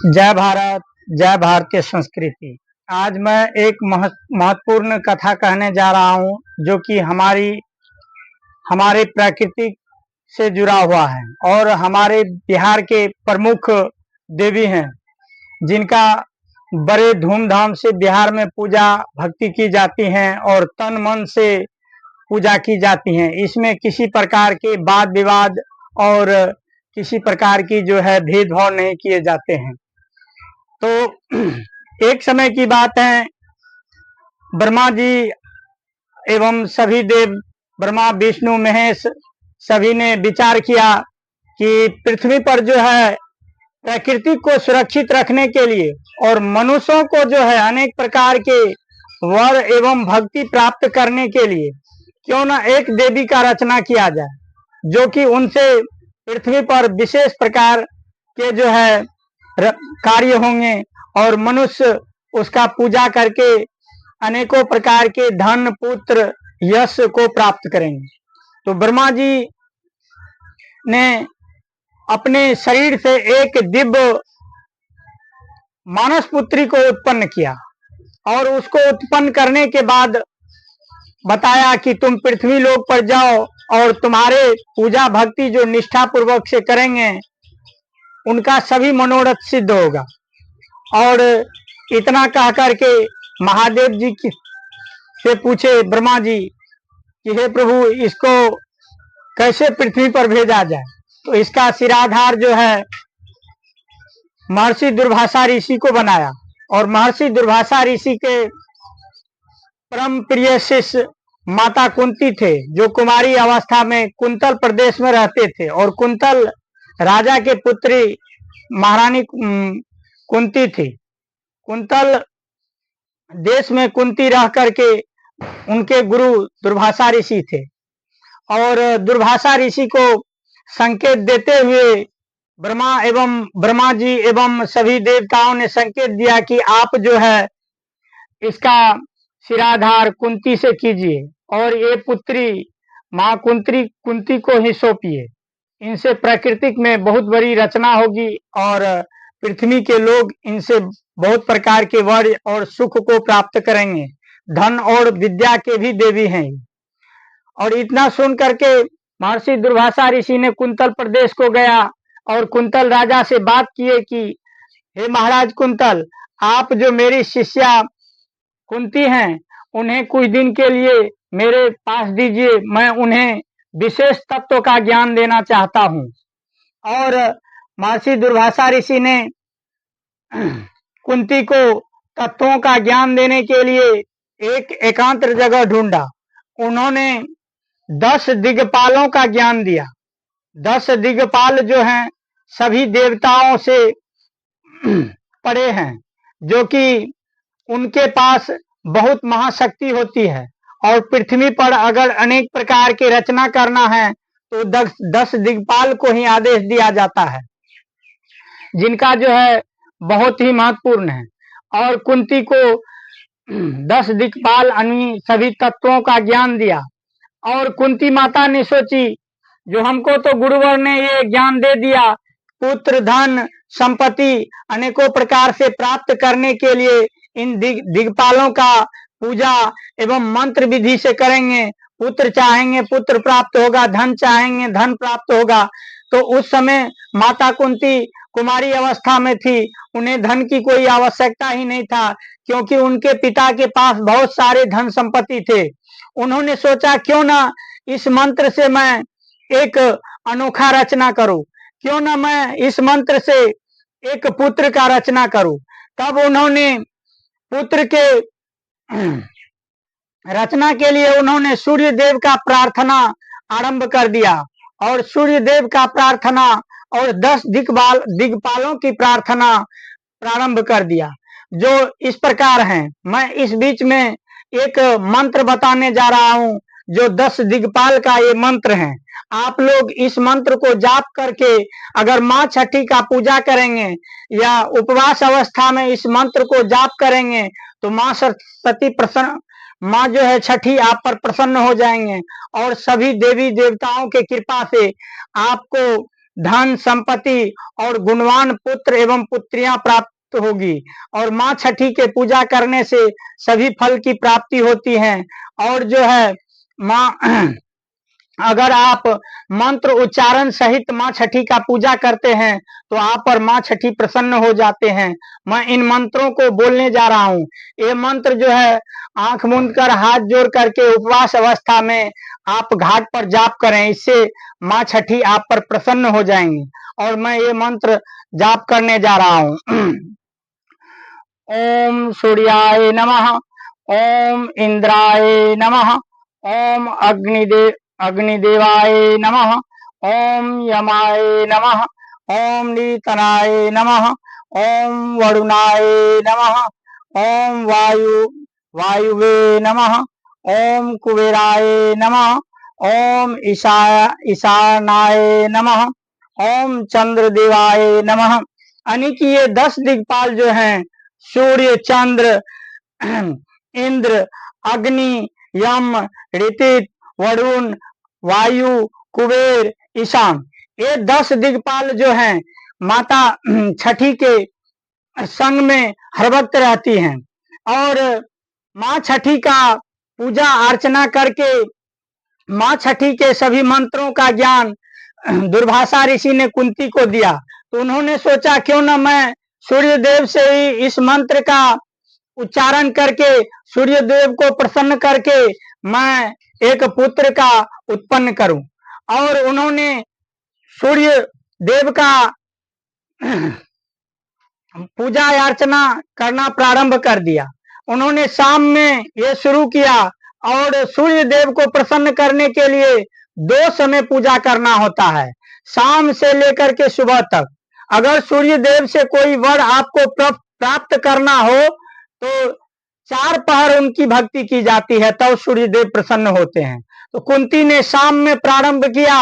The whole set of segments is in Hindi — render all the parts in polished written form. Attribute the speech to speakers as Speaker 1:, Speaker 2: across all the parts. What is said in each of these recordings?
Speaker 1: जय भारत, जय भारतीय संस्कृति। आज मैं एक महत्वपूर्ण कथा कहने जा रहा हूँ, जो कि हमारे प्रकृति से जुड़ा हुआ है और हमारे बिहार के प्रमुख देवी हैं, जिनका बड़े धूमधाम से बिहार में पूजा भक्ति की जाती है और तन मन से पूजा की जाती है। इसमें किसी प्रकार के वाद विवाद और किसी प्रकार की जो है भेदभाव नहीं किए जाते हैं। तो एक समय की बात है, ब्रह्मा जी एवं सभी देव, ब्रह्मा विष्णु महेश, सभी ने विचार किया कि पृथ्वी पर जो है प्रकृति को सुरक्षित रखने के लिए और मनुष्यों को जो है अनेक प्रकार के वर एवं भक्ति प्राप्त करने के लिए क्यों न एक देवी का रचना किया जाए, जो कि उनसे पृथ्वी पर विशेष प्रकार के जो है कार्य होंगे और मनुष्य उसका पूजा करके अनेकों प्रकार के धन पुत्र यश को प्राप्त करेंगे। तो ब्रह्मा जी ने अपने शरीर से एक दिव्य मानस पुत्री को उत्पन्न किया और उसको उत्पन्न करने के बाद बताया कि तुम पृथ्वी लोक पर जाओ और तुम्हारे पूजा भक्ति जो निष्ठा पूर्वक से करेंगे उनका सभी मनोरथ सिद्ध होगा। और इतना कह करके महादेव जी से पूछे ब्रह्मा जी कि हे प्रभु, इसको कैसे पृथ्वी पर भेजा जाए। तो इसका सिराधार जो है महर्षि दुर्वासा ऋषि को बनाया और महर्षि दुर्वासा ऋषि के परम प्रिय शिष्य माता कुंती थे, जो कुमारी अवस्था में कुंतल प्रदेश में रहते थे और कुंतल राजा के पुत्री महारानी कुंती थी। कुंतल देश में कुंती रह करके उनके गुरु दुर्वासा ऋषि थे और दुर्वासा ऋषि को संकेत देते हुए ब्रह्मा जी एवं सभी देवताओं ने संकेत दिया कि आप जो है इसका सिराधार कुंती से कीजिए और ये पुत्री माँ कुंती को ही सौंपिए। इनसे प्रकृतिक में बहुत बड़ी रचना होगी और पृथ्वी के लोग इनसे बहुत प्रकार के वर और सुख को प्राप्त करेंगे। धन और विद्या के भी देवी हैं। और इतना सुन करके महर्षि दुर्वासा ऋषि ने कुंतल प्रदेश को गया और कुंतल राजा से बात किए कि हे महाराज कुंतल, आप जो मेरी शिष्या कुंती हैं उन्हें कुछ दिन के लिए मेरे पास दीजिए, मैं उन्हें विशेष तत्व का ज्ञान देना चाहता हूँ। और महर्षि दुर्वासा ऋषि ने कुंती को तत्वों का ज्ञान देने के लिए एक एकांत जगह ढूंढा। उन्होंने 10 दिग्पालों का ज्ञान दिया। 10 दिग्पाल जो हैं सभी देवताओं से पड़े हैं, जो कि उनके पास बहुत महाशक्ति होती है और पृथ्वी पर अगर अनेक प्रकार की रचना करना है तो 10 दिग्पाल को ही आदेश दिया जाता है, जिनका जो है बहुत ही महत्वपूर्ण है। और कुंती को 10 दिक्पाल सभी तत्वों का ज्ञान दिया और कुंती माता ने सोची, जो हमको तो गुरुवर ने ये ज्ञान दे दिया, पुत्र धन संपत्ति अनेकों प्रकार से प्राप्त करने के लिए इन दिग्पालों का पूजा एवं मंत्र विधि से करेंगे। पुत्र चाहेंगे पुत्र प्राप्त होगा, धन चाहेंगे धन प्राप्त होगा। तो उस समय माता कुंती कुमारी अवस्था में थी, उन्हें धन की कोई आवश्यकता ही नहीं था, क्योंकि उनके पिता के पास बहुत सारे धन संपत्ति थे। उन्होंने सोचा क्यों ना इस मंत्र से मैं एक अनोखा रचना करूं, क्यों ना मैं इस मंत्र से एक पुत्र का रचना करूं। तब उन्होंने पुत्र के रचना के लिए उन्होंने सूर्य देव का प्रार्थना आरंभ कर दिया और सूर्य देव का प्रार्थना और 10 दिग्पालों की प्रार्थना प्रारंभ कर दिया, जो इस प्रकार हैं। मैं इस बीच में एक मंत्र बताने जा रहा हूं, जो 10 दिग्पाल का ये मंत्र है। आप लोग इस मंत्र को जाप करके अगर माँ छठी का पूजा करेंगे या उपवास अवस्था में इस मंत्र को जाप करेंगे तो माँ सरस्वती प्रसन्न, माँ जो है छठी आप पर प्रसन्न हो जाएंगे और सभी देवी देवताओं के कृपा से आपको धन संपत्ति और गुणवान पुत्र एवं पुत्रियां प्राप्त होगी। और माँ छठी के पूजा करने से सभी फल की प्राप्ति होती है। और जो है माँ अगर आप मंत्र उच्चारण सहित माँ छठी का पूजा करते हैं तो आप पर माँ छठी प्रसन्न हो जाते हैं। मैं इन मंत्रों को बोलने जा रहा हूँ। ये मंत्र जो है आंख मूंद कर हाथ जोड़ करके उपवास अवस्था में आप घाट पर जाप करें, इससे माँ छठी आप पर प्रसन्न हो जाएंगी। और मैं ये मंत्र जाप करने जा रहा हूँ। ओम सूर्याय नमः, ओम इंद्राय नमः, ओम अग्निदेवाय नमः, ओम यमाय नमः, ओम नीतनाय नमः, ओम वरुणाय नमः, ओम वायुवे नमः, ओम कुबेराय नमः, ओम ईशानाय नमः, ओम चंद्रदेवाय नमः। यानी कि ये 10 दिक्पाल जो हैं, सूर्य, चंद्र, इंद्र, अग्नि, यम, ऋतिक, वरुण, वायु, कुबेर, ईशान, ये 10 दिक्पाल जो हैं माता छठी के संग में हर वक्त रहती हैं। और माँ छठी का पूजा अर्चना करके माँ छठी के सभी मंत्रों का ज्ञान दुर्वासा ऋषि ने कुंती को दिया। तो उन्होंने सोचा क्यों न मैं सूर्य देव से ही इस मंत्र का उच्चारण करके सूर्य देव को प्रसन्न करके मैं एक पुत्र का उत्पन्न करूं। और उन्होंने सूर्य देव का पूजा अर्चना करना प्रारंभ कर दिया। उन्होंने शाम में ये शुरू किया। और सूर्य देव को प्रसन्न करने के लिए 2 समय पूजा करना होता है, शाम से लेकर के सुबह तक। अगर सूर्य देव से कोई वर आपको प्राप्त करना हो तो 4 पहर उनकी भक्ति की जाती है, तब सूर्य देव प्रसन्न होते हैं। तो कुंती ने शाम में प्रारंभ किया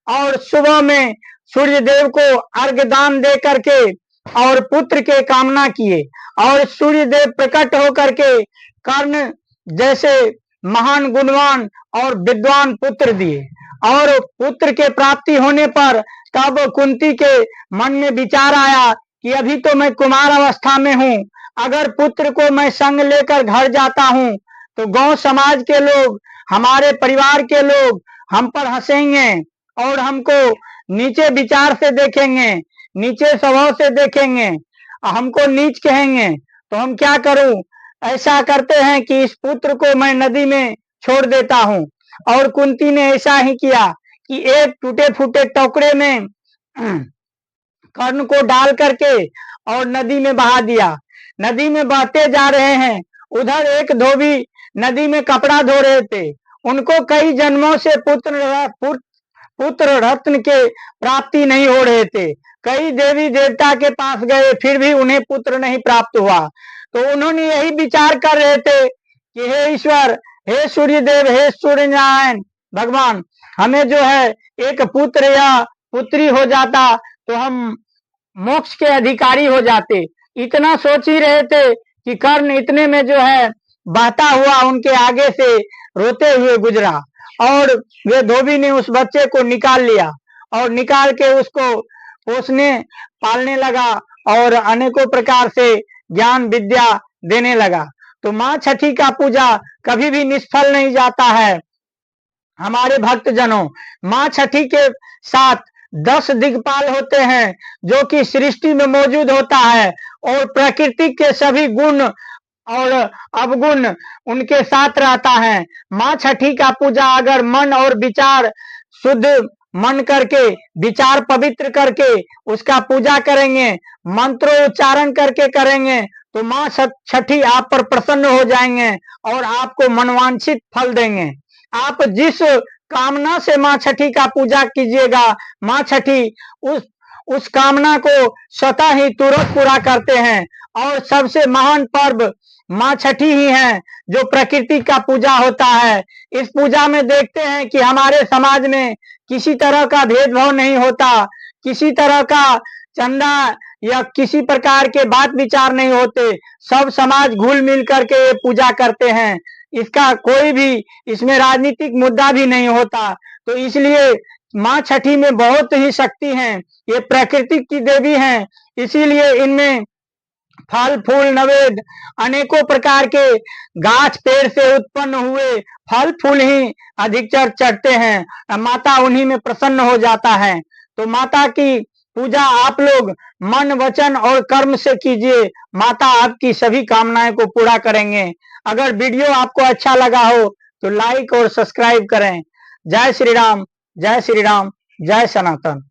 Speaker 1: और सुबह में सूर्य देव को अर्घ्य दान दे करके और पुत्र के कामना किए। और सूर्य देव प्रकट होकर के कर्ण जैसे महान गुणवान और विद्वान पुत्र दिए। और पुत्र के प्राप्ति होने पर तब कुंती के मन में विचार आया कि अभी तो मैं कुमार अवस्था में हूँ, अगर पुत्र को मैं संग लेकर घर जाता हूँ तो गांव समाज के लोग, हमारे परिवार के लोग हम पर हंसेंगे और हमको नीचे विचार से देखेंगे, नीचे स्वभाव से देखेंगे, हमको नीच कहेंगे। तो हम क्या करूं? ऐसा करते हैं कि इस पुत्र को मैं नदी में छोड़ देता हूं। और कुंती ने ऐसा ही किया कि एक टूटे फूटे टोकरे में कर्ण को डाल करके और नदी में बहा दिया। नदी में बहते जा रहे हैं, उधर एक धोबी नदी में कपड़ा धो रहे थे। उनको कई जन्मों से पुत्र रत्न के प्राप्ति नहीं हो रहे थे। कई देवी देवता के पास गए, फिर भी उन्हें पुत्र नहीं प्राप्त हुआ। तो उन्होंने यही विचार कर रहे थे कि हे ईश्वर, हे सूर्य देव, हे सूर्य नारायण भगवान, हमें जो है एक पुत्र या पुत्री हो जाता तो हम मोक्ष के अधिकारी हो जाते। इतना सोच ही रहे थे कि कर्ण इतने में जो है बहता हुआ उनके आगे से रोते हुए गुजरा। और वे धोबी ने उस बच्चे को निकाल लिया और निकाल के उसको पोसने पालने लगा और अनेकों प्रकार से ज्ञान विद्या देने लगा। तो माँ छठी का पूजा कभी भी निष्फल नहीं जाता है। हमारे भक्तजनों, माँ छठी के साथ 10 दिक्पाल होते हैं जो कि सृष्टि में मौजूद होता है और प्रकृति के सभी गुण और अवगुण उनके साथ रहता है। माँ छठी का पूजा अगर मन और विचार शुद्ध मन करके, विचार पवित्र करके उसका पूजा करेंगे, मंत्रोच्चारण करके करेंगे तो माँ छठी आप पर प्रसन्न हो जाएंगे और आपको मनवांछित फल देंगे। आप जिस कामना से माँ छठी का पूजा कीजिएगा, माँ छठी उस कामना को स्वतः ही तुरंत पूरा करते हैं। और सबसे महान पर्व माँ छठी ही है जो प्रकृति का पूजा होता है। इस पूजा में देखते हैं कि हमारे समाज में किसी तरह का भेदभाव नहीं होता, किसी तरह का चंदा या किसी प्रकार के बात विचार नहीं होते। सब समाज घुल मिल करके ये पूजा करते हैं। इसका कोई भी इसमें राजनीतिक मुद्दा भी नहीं होता। तो इसलिए माँ छठी में बहुत ही शक्ति है, ये प्रकृति की देवी हैं, इसीलिए इनमें फल फूल नवेद अनेकों प्रकार के गाछ पेड़ से उत्पन्न हुए फल फूल ही अधिकतर चढ़ते हैं, माता उन्हीं में प्रसन्न हो जाता है। तो माता की पूजा आप लोग मन वचन और कर्म से कीजिए, माता आपकी सभी कामनाएं को पूरा करेंगे। अगर वीडियो आपको अच्छा लगा हो तो लाइक और सब्सक्राइब करें। जय श्री राम, जय श्री राम, जय सनातन।